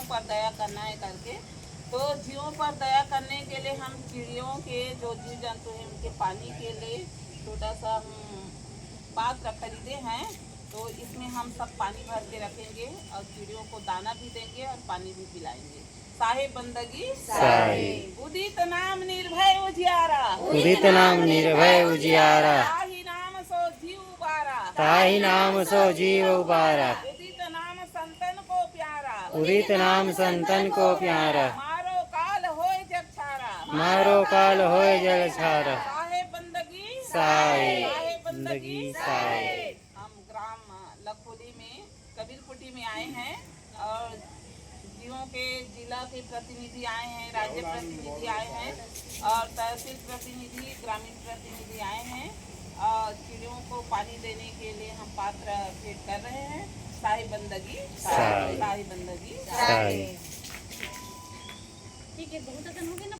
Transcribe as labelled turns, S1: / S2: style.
S1: पर दया करना है करके। तो जीवों पर दया करने के लिए हम चिड़ियों के जो जीव जंतु हैं उनके पानी के लिए छोटा सा हम पात्र खरीदे हैं। तो इसमें हम सब पानी भर के रखेंगे और चिड़ियों को दाना भी देंगे और पानी भी पिलाएंगे। साहे बंदगी
S2: साहे।
S1: उदित नाम निर्भय उजियारा,
S2: उदित नाम निर्भय उजियारा,
S1: ताहि नाम सो जीव उबारा,
S2: ताहि नाम सो जीव उबारा।
S1: उदित नाम संतन को प्यारा,
S2: उदित नाम संतन को प्यारा।
S1: मारो काल होय जग छारा,
S2: मारो काल होय जल छारा।
S1: साहे बंदगी
S2: साहे।
S1: साहे बंदगी
S2: साहे।
S1: हम ग्राम लखोली में कबीरपुटी में आए हैं और जीवों के जिला के प्रतिनिधि आए हैं, राज्य प्रतिनिधि आए हैं और तहसील प्रतिनिधि, ग्रामीण प्रतिनिधि आए हैं और चिड़ियों को पानी देने के लिए हम पात्र भेंट कर रहे हैं। साही बंदगी
S2: साहे।
S1: साही बंदगी
S2: साहे।
S3: ठीक है, बहुत अदन हो गए ना।